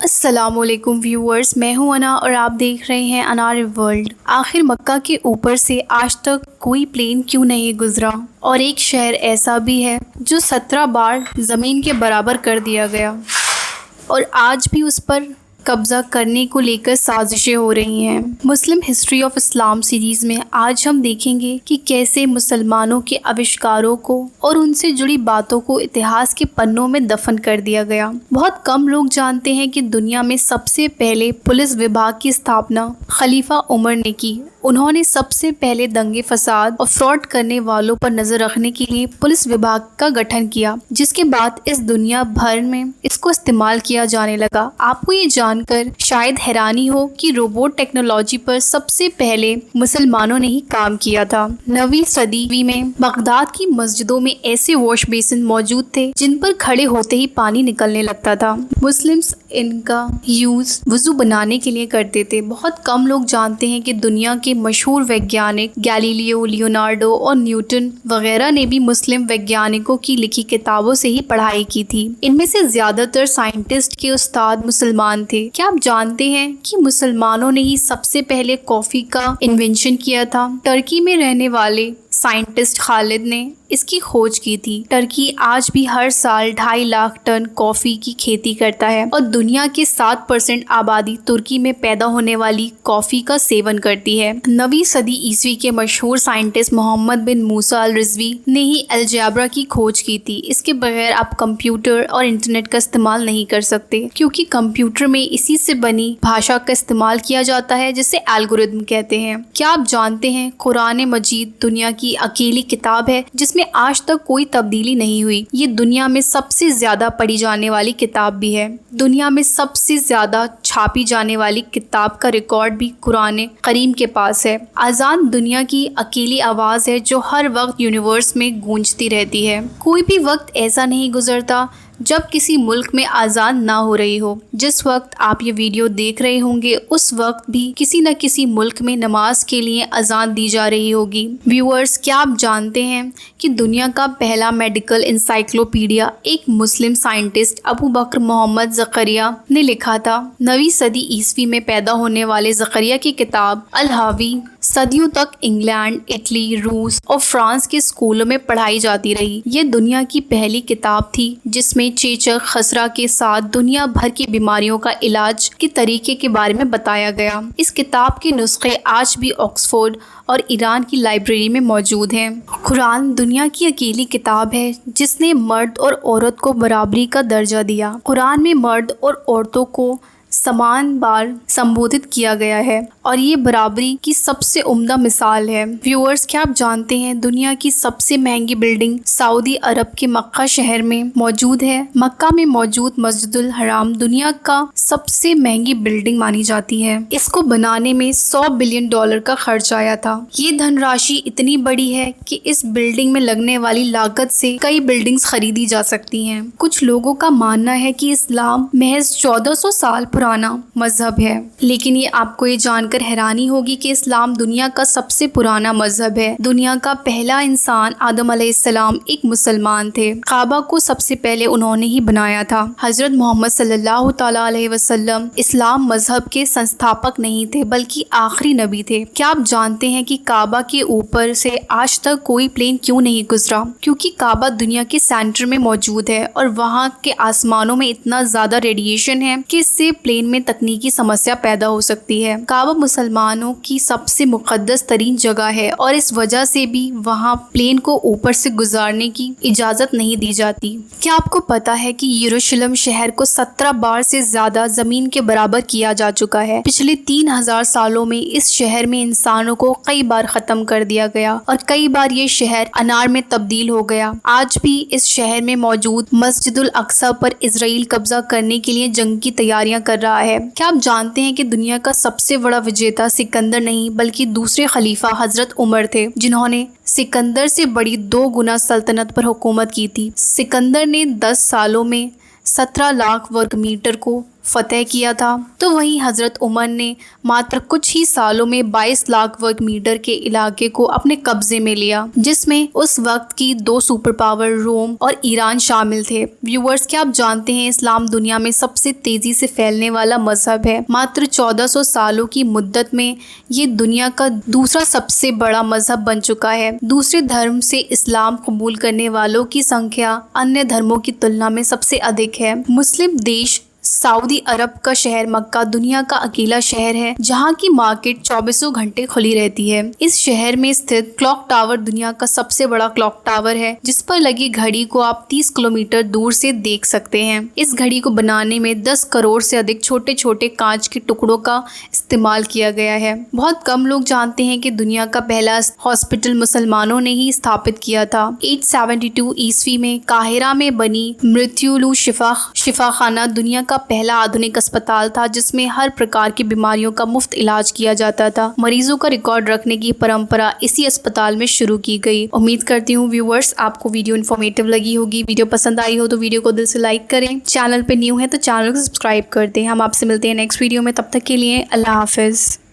अस्सलामुअलैकुम व्यूअर्स, मैं हूं अना और आप देख रहे हैं अनार वर्ल्ड। आखिर मक्का के ऊपर से आज तक कोई प्लेन क्यों नहीं गुजरा, और एक शहर ऐसा भी है जो 17 बार ज़मीन के बराबर कर दिया गया और आज भी उस पर कब्ज़ा करने को लेकर साजिशें हो रही हैं। मुस्लिम हिस्ट्री ऑफ इस्लाम सीरीज़ में आज हम देखेंगे कि कैसे मुसलमानों के आविष्कारों को और उनसे जुड़ी बातों को इतिहास के पन्नों में दफन कर दिया गया। बहुत कम लोग जानते हैं कि दुनिया में सबसे पहले पुलिस विभाग की स्थापना खलीफा उमर ने की। उन्होंने सबसे पहले दंगे फसाद और फ्रॉड करने वालों पर नजर रखने के लिए पुलिस विभाग का गठन किया, जिसके बाद इस दुनिया भर में इसको इस्तेमाल किया जाने लगा। आपको ये जानकर शायद हैरानी हो कि रोबोट टेक्नोलॉजी पर सबसे पहले मुसलमानों ने ही काम किया था। 9वीं सदी में बगदाद की मस्जिदों में ऐसे वॉश बेसिन मौजूद थे जिन पर खड़े होते ही पानी निकलने लगता था। मुस्लिम्स इनका यूज वुजू बनाने के लिए करते थे। बहुत कम लोग जानते हैं कि दुनिया के मशहूर वैज्ञानिक गैलीलियो, लियोनार्डो और न्यूटन वगैरह ने भी मुस्लिम वैज्ञानिकों की लिखी किताबों से ही पढ़ाई की थी। इनमें से ज्यादातर साइंटिस्ट के उस्ताद मुसलमान थे। क्या आप जानते हैं कि मुसलमानों ने ही सबसे पहले कॉफी का इन्वेंशन किया था? टर्की में रहने वाले साइंटिस्ट खालिद ने इसकी खोज की थी। टर्की आज भी हर साल 2.5 लाख टन कॉफी की खेती करता है और दुनिया के 7% आबादी तुर्की में पैदा होने वाली कॉफी का सेवन करती है। 9वीं सदी ईस्वी के मशहूर साइंटिस्ट मोहम्मद बिन मूसा अल रिजवी ने ही अलजेब्रा की खोज की थी। इसके बगैर आप कंप्यूटर और इंटरनेट का इस्तेमाल नहीं कर सकते, क्योंकि कंप्यूटर में इसी से बनी भाषा का इस्तेमाल किया जाता है जिसे एल्गोरिथम कहते हैं। क्या आप जानते हैं कुरान मजीद दुनिया की अकेली किताब है जिसमें आज तक कोई तब्दीली नहीं हुई। ये दुनिया में सबसे ज्यादा पढ़ी जाने वाली किताब भी है। दुनिया में सबसे ज्यादा छापी जाने वाली किताब का रिकॉर्ड भी कुरान करीम के पास है। अजान दुनिया की अकेली आवाज है जो हर वक्त यूनिवर्स में गूंजती रहती है। कोई भी वक्त ऐसा नहीं गुजरता जब किसी मुल्क में आज़ान ना हो रही हो। जिस वक्त आप ये वीडियो देख रहे होंगे उस वक्त भी किसी न किसी मुल्क में नमाज के लिए अजान दी जा रही होगी। व्यूअर्स, क्या आप जानते हैं कि दुनिया का पहला मेडिकल इंसाइक्लोपीडिया एक मुस्लिम साइंटिस्ट अबू बकर मोहम्मद ज़करिया ने लिखा था। 9वीं सदी ईस्वी में पैदा होने वाले ज़करिया की किताब अल-हावी सदियों तक इंग्लैंड, इटली, रूस और फ्रांस के स्कूलों में पढ़ाई जाती रही। ये दुनिया की पहली किताब थी जिसमें चेचक, खसरा के साथ दुनिया भर की बीमारियों का इलाज के तरीके के बारे में बताया गया। इस किताब के नुस्खे आज भी ऑक्सफोर्ड और ईरान की लाइब्रेरी में मौजूद हैं। कुरान दुनिया की अकेली किताब है जिसने मर्द और औरत को बराबरी का दर्जा दिया। कुरान में मर्द और औरतों को समान बार संबोधित किया गया है और ये बराबरी की सबसे उम्दा मिसाल है। व्यूअर्स, क्या आप जानते हैं दुनिया की सबसे महंगी बिल्डिंग सऊदी अरब के मक्का शहर में मौजूद है। मक्का में मौजूद मस्जिदुल हराम दुनिया का सबसे महंगी बिल्डिंग मानी जाती है। इसको बनाने में $100 बिलियन का खर्च आया था। ये धनराशि इतनी बड़ी है कि इस बिल्डिंग में लगने वाली लागत से कई बिल्डिंग्स खरीदी जा सकती हैं। कुछ लोगों का मानना है कि इस्लाम महज 1400 साल पुराना मजहब है, लेकिन ये आपको ये जानकर हैरानी होगी कि इस्लाम दुनिया का सबसे पुराना मजहब है। दुनिया का पहला इंसान आदम अलैहिस्सलाम एक मुसलमान थे। काबा को सबसे पहले उन्होंने ही बनाया था। हजरत मोहम्मद सल्लल्लाहु तआला अलैहि वसल्लम इस्लाम मजहब के संस्थापक नहीं थे बल्कि आखिरी नबी थे। क्या आप जानते हैं कि काबा के ऊपर से आज तक कोई प्लेन क्यों नहीं गुजरा? क्योंकि काबा दुनिया के सेंटर में मौजूद है और वहाँ के आसमानों में इतना ज्यादा रेडिएशन है कि इससे प्लेन में तकनीकी समस्या पैदा हो सकती है। काबा मुसलमानों की सबसे मुकद्दस तरीन जगह है और इस वजह से भी वहाँ प्लेन को ऊपर से गुजारने की इजाजत नहीं दी जाती। क्या आपको पता है कि यरूशलेम शहर को 17 बार से ज्यादा जमीन के बराबर किया जा चुका है? पिछले 3000 सालों में इस शहर में इंसानों को कई बार खत्म कर दिया गया और कई बार ये शहर अनार में तब्दील हो गया। आज भी इस शहर में मौजूद मस्जिदुल अक्सा पर इजराइल कब्जा करने के लिए जंग की तैयारियां कर रहा है। क्या आप जानते हैं कि दुनिया का सबसे बड़ा विजेता सिकंदर नहीं बल्कि दूसरे खलीफा हजरत उमर थे, जिन्होंने सिकंदर से बड़ी 2 गुना सल्तनत पर हुकूमत की थी। सिकंदर ने 10 सालों में 17 लाख वर्ग मीटर को फतेह किया था, तो वहीं हज़रत उमर ने मात्र कुछ ही सालों में 22 लाख वर्ग मीटर के इलाके को अपने कब्जे में लिया, जिसमें उस वक्त की 2 सुपर पावर रोम और ईरान शामिल थे। व्यूअर्स, क्या आप जानते हैं इस्लाम दुनिया में सबसे तेजी से फैलने वाला मजहब है। मात्र 1400 सालों की मुद्दत में ये दुनिया का दूसरा सबसे बड़ा मजहब बन चुका है। दूसरे धर्म से इस्लाम कबूल करने वालों की संख्या अन्य धर्मों की तुलना में सबसे अधिक है। मुस्लिम देश सऊदी अरब का शहर मक्का दुनिया का अकेला शहर है जहां की मार्केट 24 घंटे खुली रहती है। इस शहर में स्थित क्लॉक टावर दुनिया का सबसे बड़ा क्लॉक टावर है, जिस पर लगी घड़ी को आप 30 किलोमीटर दूर से देख सकते हैं। इस घड़ी को बनाने में 10 करोड़ से अधिक छोटे छोटे कांच के टुकड़ों का इस्तेमाल किया गया है। बहुत कम लोग जानते हैं कि दुनिया का पहला हॉस्पिटल मुसलमानों ने ही स्थापित किया था। 872 ईस्वी में काहिरा में बनी मृत्युलू शिफा खाना दुनिया का पहला आधुनिक अस्पताल था, जिसमें हर प्रकार की बीमारियों का मुफ्त इलाज किया जाता था। मरीजों का रिकॉर्ड रखने की परंपरा इसी अस्पताल में शुरू की गई। उम्मीद करती हूँ व्यूअर्स आपको वीडियो इन्फॉर्मेटिव लगी होगी। वीडियो पसंद आई हो तो वीडियो को दिल से लाइक करें। चैनल पे न्यू है तो चैनल को सब्सक्राइब कर दें। हम आपसे मिलते हैं नेक्स्ट वीडियो में, तब तक के लिए अल्लाह हाफिज।